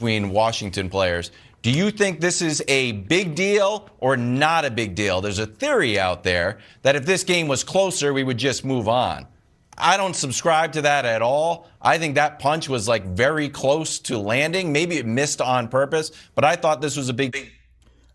between Washington players. Do you think this is a big deal or not a big deal? There's a theory out there that if this game was closer, we would just move on. I don't subscribe to that at all. I think that punch was like very close to landing. Maybe it missed on purpose, but I thought this was a big.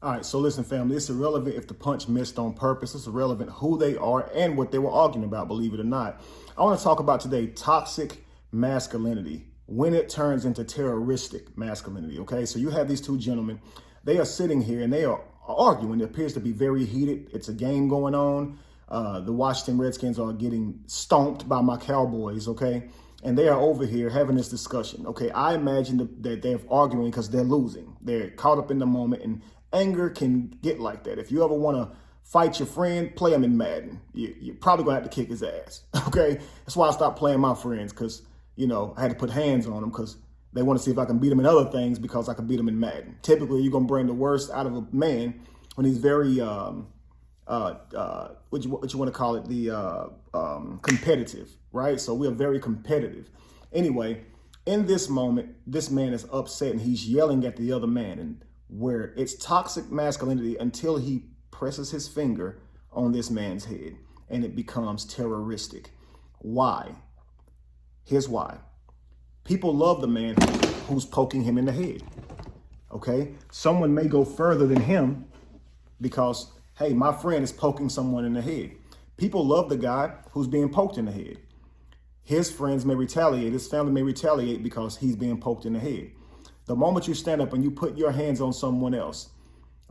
All right, so listen, family, it's irrelevant if the punch missed on purpose. It's irrelevant who they are and what they were arguing about, believe it or not. I want to talk about today toxic masculinity, when it turns into terroristic masculinity, okay? So you have these two gentlemen. They are sitting here and they are arguing. It appears to be very heated. It's a game going on. The Washington Redskins are getting stomped by my Cowboys, okay? And they are over here having this discussion, okay? I imagine that they're arguing because they're losing. They're caught up in the moment, and anger can get like that. If you ever want to fight your friend, play him in Madden. You're probably going to have to kick his ass, okay? That's why I stopped playing my friends, because, you know, I had to put hands on them because they want to see if I can beat them in other things because I can beat them in Madden. Typically, you're going to bring the worst out of a man when he's very, what you want to call it, the competitive, right? So we are very competitive. Anyway, in this moment, this man is upset and he's yelling at the other man, and where it's toxic masculinity until he presses his finger on this man's head and it becomes terroristic. Why? Here's why. People love the man who's poking him in the head, okay? Someone may go further than him because, hey, my friend is poking someone in the head. People love the guy who's being poked in the head. His friends may retaliate. His family may retaliate because he's being poked in the head. The moment you stand up and you put your hands on someone else,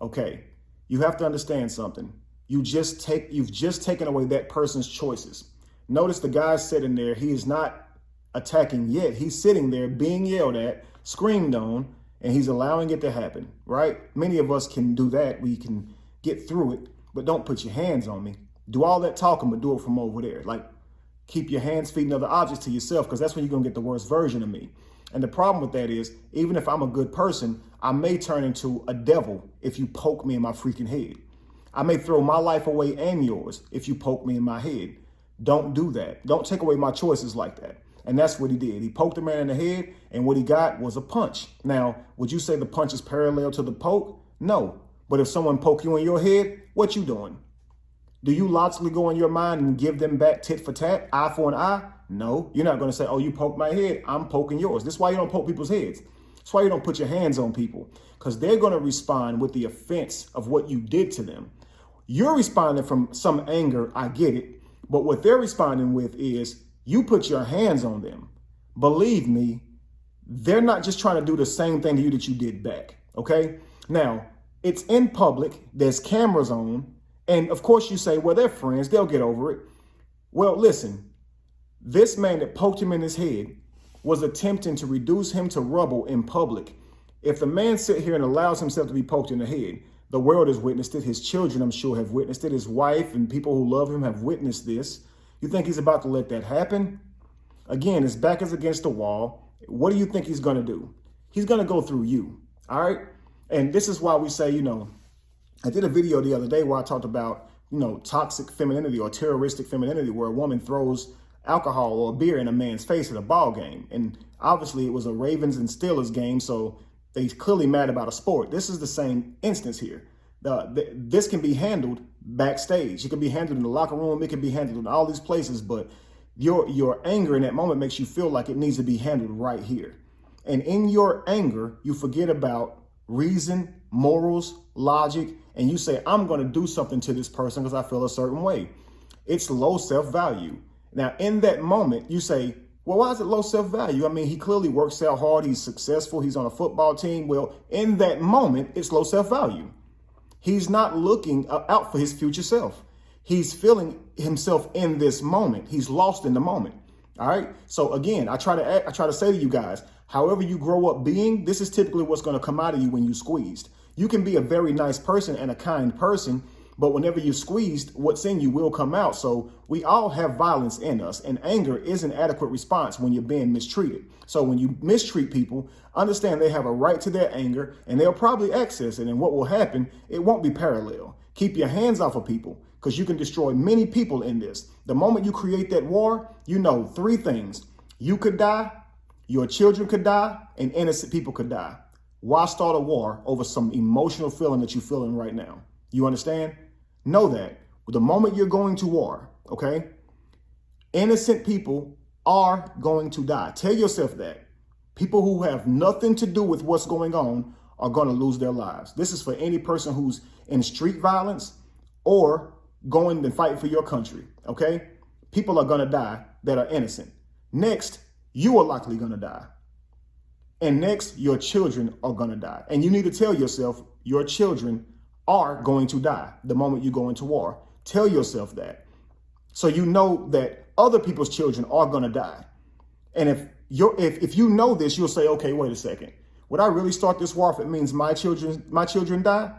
okay, you have to understand something. You've just taken away that person's choices. Notice the guy sitting there. He is not attacking yet. He's sitting there being yelled at, screamed on, and he's allowing it to happen, right? Many of us can do that. We can get through it, but don't put your hands on me. Do all that talking, but do it from over there. Like, keep your hands, feet, and other objects to yourself, because that's when you're going to get the worst version of me. And the problem with that is, even if I'm a good person, I may turn into a devil if you poke me in my freaking head. I may throw my life away and yours if you poke me in my head. Don't do that. Don't take away my choices like that. And that's what he did. He poked the man in the head, and what he got was a punch. Now, would you say the punch is parallel to the poke? No. But if someone poke you in your head, what you doing? Do you logically go in your mind and give them back tit for tat, eye for an eye? No, you're not going to say, oh, you poked my head, I'm poking yours. This is why you don't poke people's heads. That's why you don't put your hands on people, because they're going to respond with the offense of what you did to them. You're responding from some anger, I get it, but what they're responding with is you put your hands on them. Believe me, they're not just trying to do the same thing to you that you did back, okay? Now, it's in public, there's cameras on, and of course you say, well, they're friends, they'll get over it. Well, listen, this man that poked him in his head was attempting to reduce him to rubble in public. If the man sit here and allows himself to be poked in the head, the world has witnessed it. His children, I'm sure, have witnessed it. His wife and people who love him have witnessed this. You think he's about to let that happen? Again, his back is against the wall. What do you think he's going to do? He's going to go through you, all right? And this is why we say, you know, I did a video the other day where I talked about, you know, toxic femininity or terroristic femininity, where a woman throws alcohol or beer in a man's face at a ball game. And obviously it was a Ravens and Steelers game, so they clearly mad about a sport. This is the same instance here. This can be handled backstage. It can be handled in the locker room. It can be handled in all these places, but your anger in that moment makes you feel like it needs to be handled right here. And in your anger, you forget about reason, morals, logic, and you say, I'm going to do something to this person because I feel a certain way. It's low self-value. Now, in that moment, you say, well, why is it low self-value? I mean, he clearly works out hard. He's successful. He's on a football team. Well, in that moment, it's low self-value. He's not looking out for his future self. He's feeling himself in this moment. He's lost in the moment. All right. So again, I try to say to you guys, however you grow up being, this is typically what's going to come out of you when you squeezed. You can be a very nice person and a kind person, but whenever you're squeezed, what's in you will come out. So we all have violence in us, and anger is an adequate response when you're being mistreated. So when you mistreat people, understand they have a right to their anger, and they'll probably access it. And what will happen, it won't be parallel. Keep your hands off of people, because you can destroy many people in this. The moment you create that war, you know 3 things. You could die, your children could die, and innocent people could die. Why start a war over some emotional feeling that you're feeling right now? You understand? Know that the moment you're going to war, okay, innocent people are going to die. Tell yourself that. People who have nothing to do with what's going on are going to lose their lives. This is for any person who's in street violence or going and fighting for your country, okay? People are going to die that are innocent. Next, you are likely going to die. And next, your children are going to die. And you need to tell yourself your children are going to die the moment you go into war. Tell yourself that. So you know that other people's children are going to die. And if you know this, you'll say, okay, wait a second. Would I really start this war if it means my children die?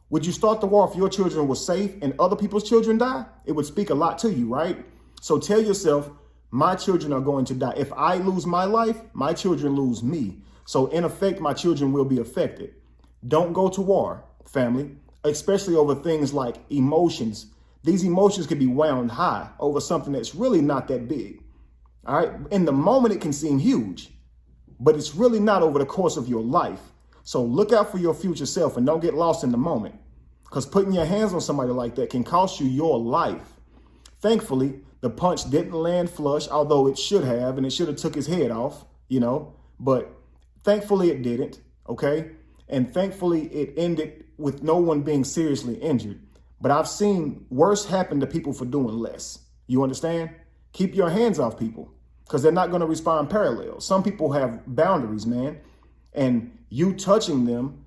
Would you start the war if your children were safe and other people's children die? It would speak a lot to you, right? So tell yourself, my children are going to die. If I lose my life, my children lose me. So in effect, my children will be affected. Don't go to war, family, especially over things like emotions. These emotions can be wound high over something that's really not that big. All right. In the moment, it can seem huge, but it's really not over the course of your life. So look out for your future self and don't get lost in the moment, because putting your hands on somebody like that can cost you your life. Thankfully, the punch didn't land flush, although it should have, and it should have took his head off, but thankfully it didn't. Okay. And thankfully it ended with no one being seriously injured. But I've seen worse happen to people for doing less. You understand? Keep your hands off people, because they're not going to respond parallel. Some people have boundaries, man. And you touching them,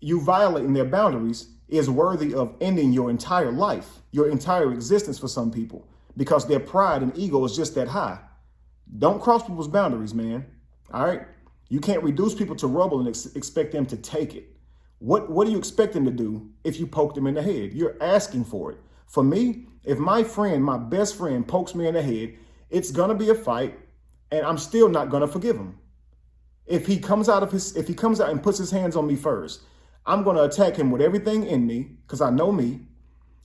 you violating their boundaries is worthy of ending your entire life, your entire existence for some people, because their pride and ego is just that high. Don't cross people's boundaries, man. All right? You can't reduce people to rubble and expect them to take it. What do you expect them to do if you poke them in the head? You're asking for it. For me, if my friend, my best friend, pokes me in the head, it's going to be a fight, and I'm still not going to forgive him. If he comes out and puts his hands on me first, I'm going to attack him with everything in me, because I know me.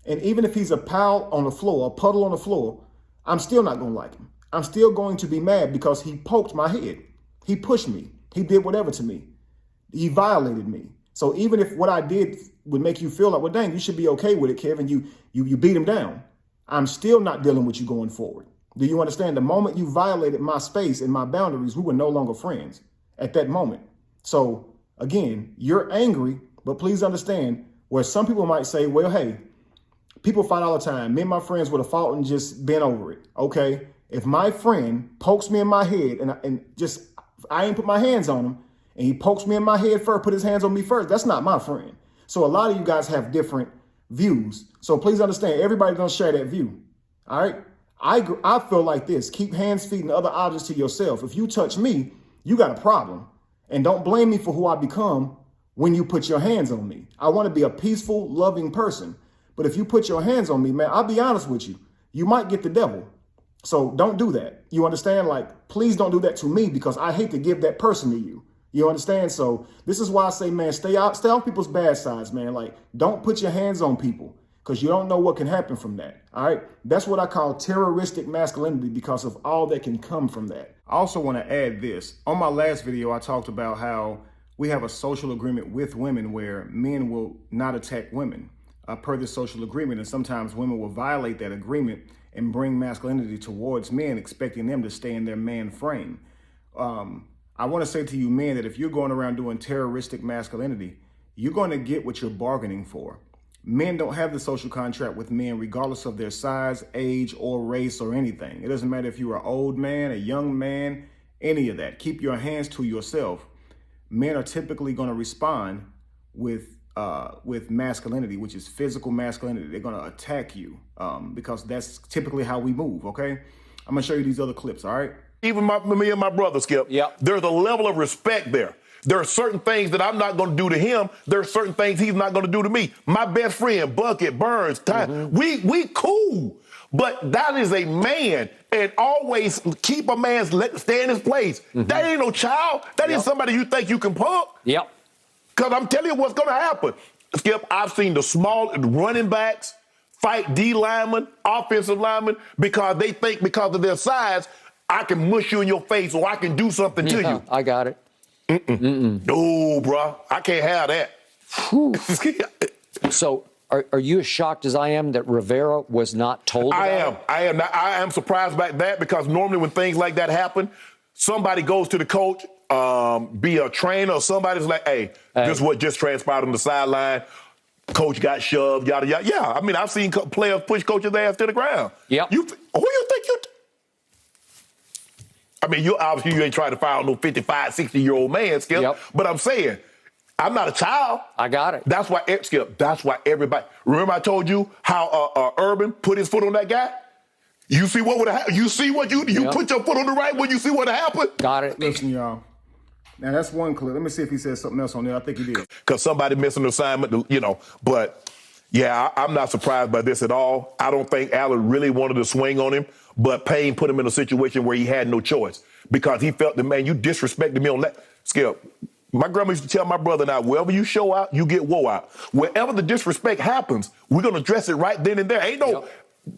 And even if he's a pile on the floor, a puddle on the floor, I'm still not going to like him. I'm still going to be mad because he poked my head. He pushed me. He did whatever to me. He violated me. So even if what I did would make you feel like, well, dang, you should be okay with it, Kevin, you beat him down, I'm still not dealing with you going forward. Do you understand? The moment you violated my space and my boundaries, we were no longer friends at that moment. So again, you're angry, but please understand where some people might say, well, hey, people fight all the time. Me and my friends would have fought and just been over it. Okay. If my friend pokes me in my head and I ain't put my hands on him, and he pokes me in my head first, put his hands on me first, that's not my friend. So a lot of you guys have different views. So please understand, everybody don't share that view. All right. I feel like this: keep hands, feet, and other objects to yourself. If you touch me, you got a problem. And don't blame me for who I become when you put your hands on me. I want to be a peaceful, loving person. But if you put your hands on me, man, I'll be honest with you, you might get the devil. So don't do that. You understand? Like, please don't do that to me, because I hate to give that person to you. You understand? So this is why I say, man, stay off people's bad sides, man. Like, don't put your hands on people, because you don't know what can happen from that. All right. That's what I call terroristic masculinity, because of all that can come from that. I also want to add this. On my last video, I talked about how we have a social agreement with women where men will not attack women per this social agreement. And sometimes women will violate that agreement and bring masculinity towards men, expecting them to stay in their man frame. I want to say to you, men, that if you're going around doing terroristic masculinity, you're going to get what you're bargaining for. Men don't have the social contract with men, regardless of their size, age, or race, or anything. It doesn't matter if you're an old man, a young man, any of that. Keep your hands to yourself. Men are typically going to respond with masculinity, which is physical masculinity. They're going to attack you because that's typically how we move. Okay, I'm going to show you these other clips. All right. Even me and my brother, Skip, there's a level of respect there. There are certain things that I'm not going to do to him. There are certain things he's not going to do to me. My best friend, Bucket, Burns, Ty, we cool. But that is a man, and always keep a man's stay in his place. That ain't no child. That ain't somebody you think you can pump. Because I'm telling you what's going to happen. Skip, I've seen the small running backs fight D linemen, offensive linemen, because they think because of their size, I can mush you in your face or I can do something to you. I got it. No, bro. I can't have that. So are you as shocked as I am that Rivera was not told about it? I am surprised by that because normally when things like that happen, somebody goes to the coach, be a trainer or somebody's like, hey, this is what just transpired on the sideline. Coach got shoved, yada, yada. Yeah, I mean, I've seen players push coaches' ass to the ground. Yep. Who you think you... I mean, you ain't trying to fire no 55, 60-year-old man, Skip. Yep. But I'm saying, I'm not a child. I got it. That's why, Skip, that's why everybody... Remember I told you how Urban put his foot on that guy? You see what would have happened? You see what you put your foot on the right when you see what happened? Got it. Listen, y'all. Now, that's one clip. Let me see if he says something else on there. I think he did. Because somebody missed an assignment, you know. But, yeah, I'm not surprised by this at all. I don't think Allen really wanted to swing on him, but Payne put him in a situation where he had no choice because he felt that, man, you disrespected me on that. Skip, my grandma used to tell my brother, now, wherever you show out, you get woe out. Wherever the disrespect happens, we're going to address it right then and there. Ain't no,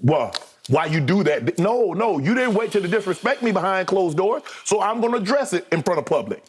well, why you do that? No, you didn't wait till to disrespect me behind closed doors, so I'm going to address it in front of public.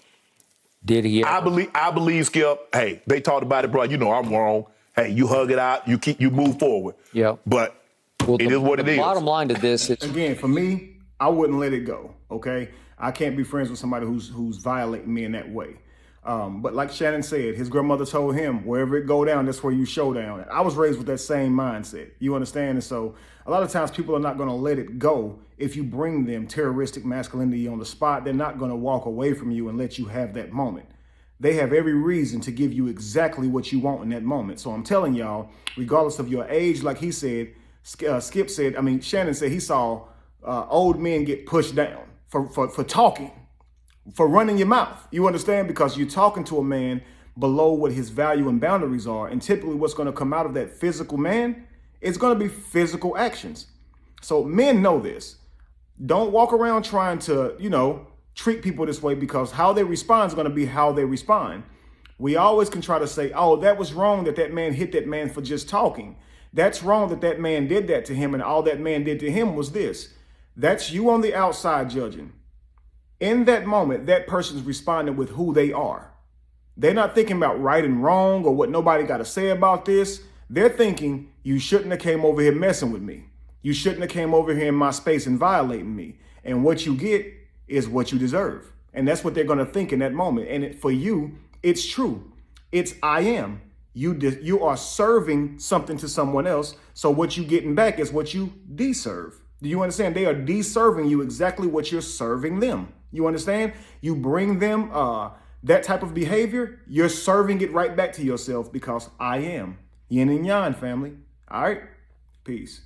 Did he ever? I believe, Skip, hey, they talked about it, bro. You know I'm wrong. Hey, you hug it out. You move forward. Yeah. But it is what it is. The bottom line to this is... Again, for me, I wouldn't let it go, okay? I can't be friends with somebody who's violating me in that way. But like Shannon said, his grandmother told him, wherever it go down, that's where you show down. I was raised with that same mindset. You understand? And so a lot of times people are not going to let it go. If you bring them terroristic masculinity on the spot, they're not going to walk away from you and let you have that moment. They have every reason to give you exactly what you want in that moment. So I'm telling y'all, regardless of your age, like he said, Skip said, Shannon said he saw old men get pushed down for talking, for running your mouth. You understand? Because you're talking to a man below what his value and boundaries are. And typically what's going to come out of that physical man, it's going to be physical actions. So men know this. Don't walk around trying to, treat people this way because how they respond is going to be how they respond. We always can try to say, oh, that was wrong that man hit that man for just talking. That's wrong that man did that to him and all that man did to him was this. That's you on the outside judging. In that moment, that person's responding with who they are. They're not thinking about right and wrong or what nobody got to say about this. They're thinking you shouldn't have came over here messing with me. You shouldn't have came over here in my space and violating me. And what you get is what you deserve. And that's what they're going to think in that moment. And for you, it's true. It's I am. You are serving something to someone else. So what you getting back is what you deserve. Do you understand? They are deserving you exactly what you're serving them. You understand? You bring them that type of behavior, you're serving it right back to yourself because I am. Yin and yang, family. All right? Peace.